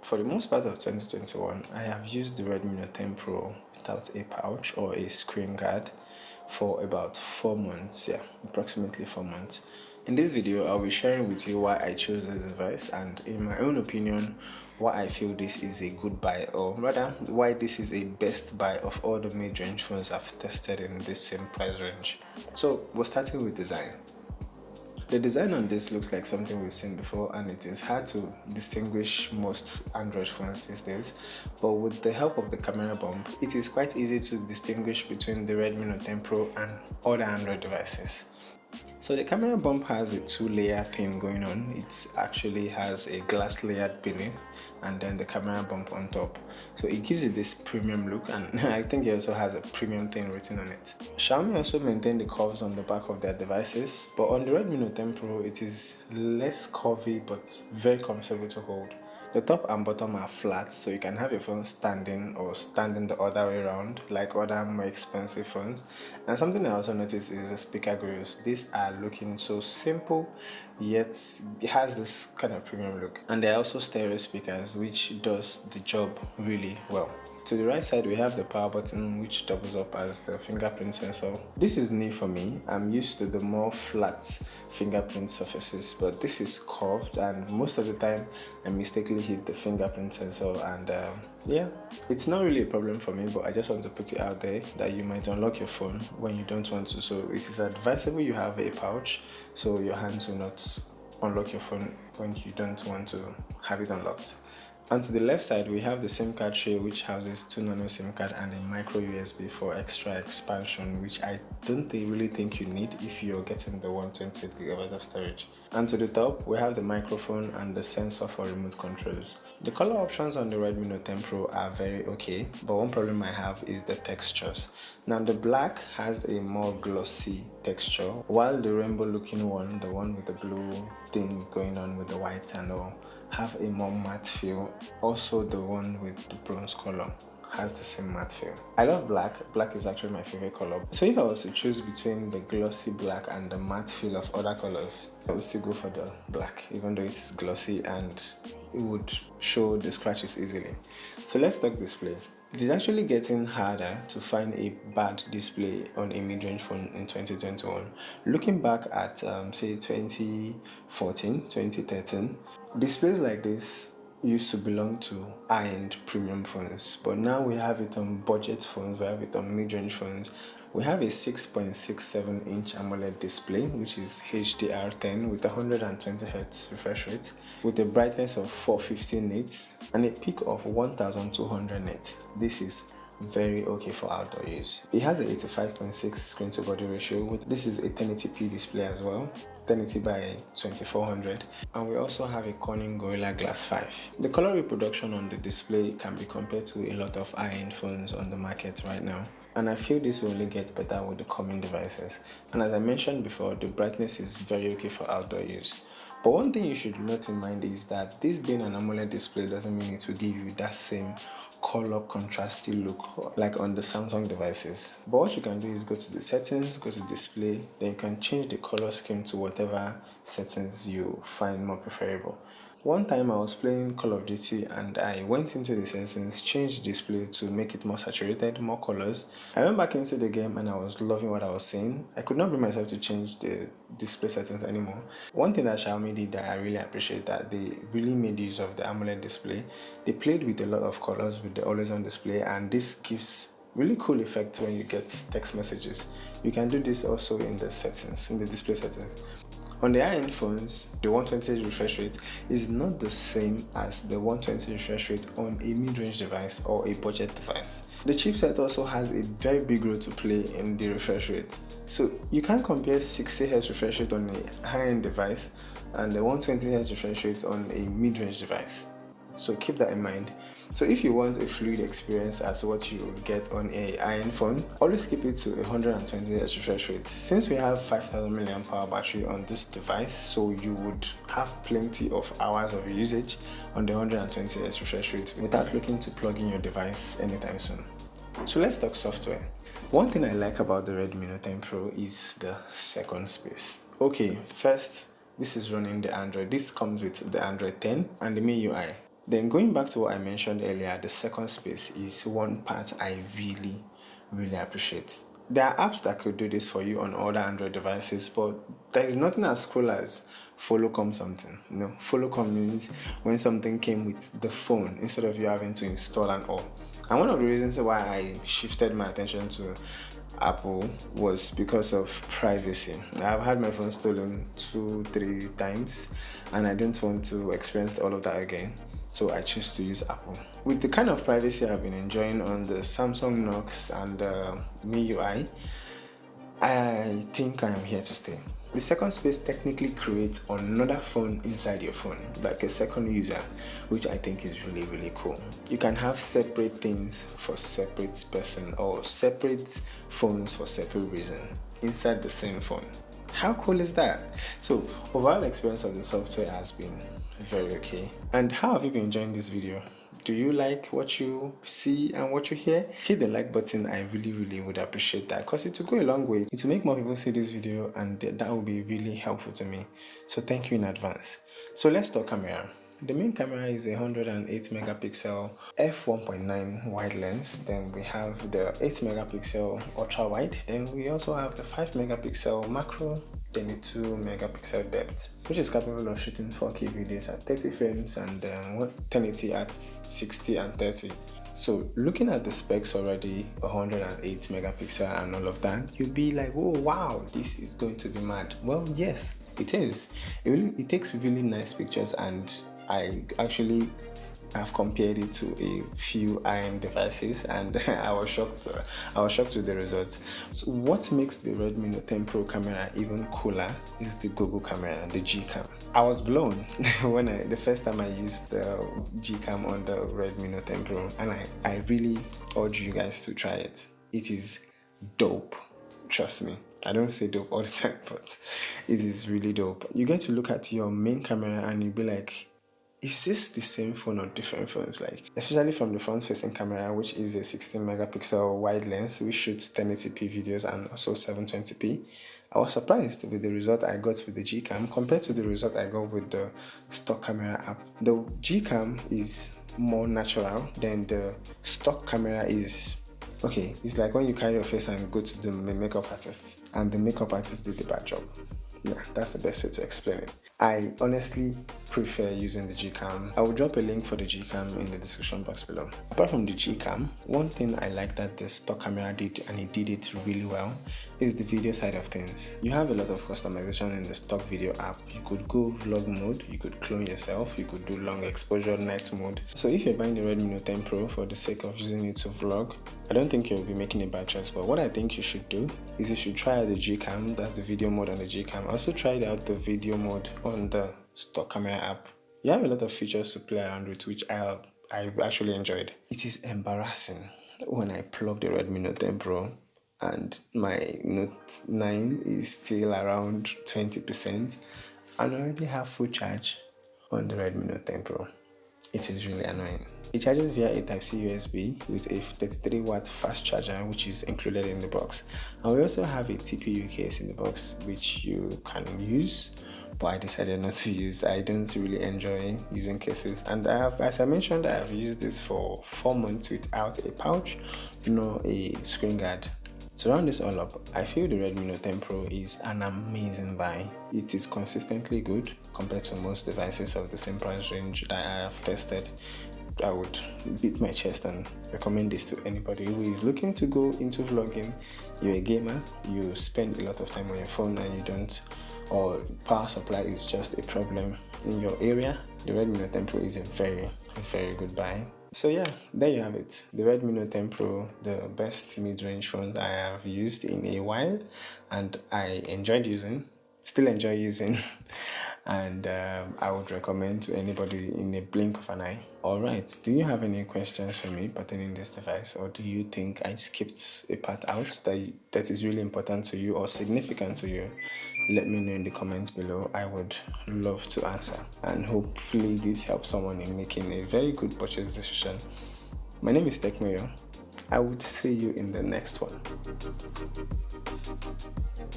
For the most part of 2021, I have used the Redmi Note 10 Pro without a pouch or a screen guard for about 4 months, yeah, approximately 4 months. In this video, I'll be sharing with you why I chose this device and, in my own opinion, why I feel this is a good buy, or rather, why this is a best buy of all the mid-range phones I've tested in this same price range. So, we're starting with design. The design on this looks like something we've seen before, and it is hard to distinguish most Android phones these days, but with the help of the camera bump, it is quite easy to distinguish between the Redmi Note 10 Pro and other Android devices. So the camera bump has a two-layer thing going on. It actually has a glass layer beneath and then the camera bump on top. So it gives it this premium look, and I think it also has a premium thing written on it. Xiaomi also maintain the curves on the back of their devices, but on the Redmi Note 10 Pro it is less curvy but very comfortable to hold. The top and bottom are flat, so you can have your phone standing or standing the other way around like other more expensive phones. And something I also noticed is the speaker grills. These are looking so simple, yet it has this kind of premium look. And they're also stereo speakers, which does the job really well. To the right side, we have the power button, which doubles up as the fingerprint sensor. This is new for me. I'm used to the more flat fingerprint surfaces, but this is curved, and most of the time I mistakenly hit the fingerprint sensor, and yeah, it's not really a problem for me, but I just want to put it out there that you might unlock your phone when you don't want to. So it is advisable you have a pouch so your hands will not unlock your phone when you don't want to have it unlocked. And to the left side, we have the SIM card tray, which houses 2 nano SIM card and a micro USB for extra expansion, which I don't really think you need if you're getting the 128GB of storage. And to the top, we have the microphone and the sensor for remote controls. The color options on the Redmi Note 10 Pro are very okay, but one problem I have is the textures. Now the black has a more glossy texture, while the rainbow looking one, the one with the blue thing going on with the white and all, have a more matte feel. Also the one with the bronze color has the same matte feel. I love black. Black is actually my favorite color. So if I was to choose between the glossy black and the matte feel of other colors, I would still go for the black, even though it is glossy and it would show the scratches easily. So let's talk display. It is actually getting harder to find a bad display on a mid-range phone in 2021. Looking back at say 2014, 2013, displays like this used to belong to high-end premium phones, but now we have it on budget phones, we have it on mid-range phones. We have a 6.67-inch AMOLED display, which is HDR10 with 120Hz refresh rate, with a brightness of 450 nits and a peak of 1200 nits. This is very okay for outdoor use. It has a 85.6 screen to body ratio. This is a 1080p display as well, 1080 by 2400, and we also have a Corning Gorilla Glass 5. The color reproduction on the display can be compared to a lot of high-end phones on the market right now, and I feel this will only get better with the coming devices. And as I mentioned before, the brightness is very okay for outdoor use. But one thing you should note in mind is that this being an AMOLED display doesn't mean it will give you that same color contrasty look like on the Samsung devices. But what you can do is go to the settings, go to display, then you can change the color scheme to whatever settings you find more preferable. One time I was playing Call of Duty and I went into the settings, changed the display to make it more saturated, more colors. I went back into the game and I was loving what I was seeing. I could not bring myself to change the display settings anymore. One thing that Xiaomi did that I really appreciate, that they really made use of the AMOLED display. They played with a lot of colors with the always on display, and this gives really cool effect when you get text messages. You can do this also in the settings, in the display settings. On the high-end phones, the 120Hz refresh rate is not the same as the 120Hz refresh rate on a mid-range device or a budget device. The chipset also has a very big role to play in the refresh rate. So you can't compare 60Hz refresh rate on a high-end device and the 120Hz refresh rate on a mid-range device. So keep that in mind. So if you want a fluid experience as what you would get on a high-end phone, always keep it to 120Hz refresh rate. Since we have 5000 mAh battery on this device, so you would have plenty of hours of usage on the 120Hz refresh rate without looking to plug in your device anytime soon. So let's talk software. One thing I like about the Redmi Note 10 Pro is the second space. Okay, first, this is running the Android. This comes with the Android 10 and the MIUI. Then going back to what I mentioned earlier, the second space is one part I really appreciate. There are apps that could do this for you on other Android devices, but there is nothing as cool as follow come something. You know, follow come means when something came with the phone instead of you having to install and all. And one of the reasons why I shifted my attention to Apple was because of privacy. I've had my phone stolen 2-3 times, and I don't want to experience all of that again. So I choose to use Apple. With the kind of privacy I've been enjoying on the Samsung Knox and the MIUI, I think I am here to stay. The second space technically creates another phone inside your phone, like a second user, which I think is really cool. You can have separate things for separate person or separate phones for separate reason inside the same phone. How cool is that? So overall experience of the software has been very okay. And how have you been enjoying this video? Do you like what you see and what you hear? Hit the like button. I really would appreciate that, because it will go a long way. It will make more people see this video, and that will be really helpful to me. So thank you in advance. So let's talk camera. The main camera is a 108 megapixel f1.9 wide lens. Then we have the 8 megapixel ultra wide. Then we also have the 5 megapixel macro, then the 2 megapixel depth, which is capable of shooting 4K videos at 30 frames and 1080 at 60 and 30. So looking at the specs already, 108 megapixel and all of that, you'll be like, oh wow, this is going to be mad. Well, yes, it is. It takes really nice pictures, and I actually have compared it to a few high-end devices, and I was shocked with the results. So what makes the Redmi Note 10 Pro camera even cooler is the Google camera, the Gcam. I was blown when the first time I used the Gcam on the Redmi Note 10 Pro, and I really urge you guys to try it. It is dope. Trust me. I don't say dope all the time, but it is really dope. You get to look at your main camera and you'll be like, is this the same phone or different phones? Like, especially from the front-facing camera, which is a 16 megapixel wide lens, which shoots 1080p videos and also 720p. I was surprised with the result I got with the Gcam compared to the result I got with the stock camera app. The Gcam is more natural than the stock camera is. Okay, it's like when you carry your face and go to the makeup artist, and the makeup artist did the bad job. Yeah, that's the best way to explain it. I honestly prefer using the Gcam. I will drop a link for the Gcam in the description box below. Apart from the Gcam, one thing I like that the stock camera did, and it did it really well, is the video side of things. You have a lot of customization in the stock video app. You could go vlog mode, you could clone yourself, you could do long exposure night mode. So if you're buying the Redmi Note 10 Pro for the sake of using it to vlog, I don't think you'll be making a bad choice. But what I think you should do is you should try out the Gcam, that's the video mode on the Gcam. Also try out the video mode on the stock camera app. You have a lot of features to play around with, which I actually enjoyed. It is embarrassing when I plug the Redmi Note 10 Pro and my Note 9 is still around 20% and I already have full charge on the Redmi Note 10 Pro. It is really annoying. It charges via a Type-C USB with a 33 watt fast charger, which is included in the box. And we also have a TPU case in the box, which you can use, but I decided not to use. I don't really enjoy using cases. And as I mentioned, I have used this for 4 months without a pouch, nor a screen guard. To round this all up, I feel the Redmi Note 10 Pro is an amazing buy. It is consistently good compared to most devices of the same price range that I have tested. I would beat my chest and recommend this to anybody who is looking to go into vlogging. You're a gamer, you spend a lot of time on your phone and you don't, or power supply is just a problem in your area. The Redmi Note 10 Pro is a very good buy. So yeah, there you have it. The Redmi Note 10 Pro, the best mid-range phones I have used in a while, and I still enjoy using, and I would recommend to anybody in a blink of an eye. Alright, do you have any questions for me pertaining this device, or do you think I skipped a part out that is really important to you or significant to you? Let me know in the comments below. I would love to answer, and hopefully this helps someone in making a very good purchase decision. My name is Tekmoyo. I would see you in the next one.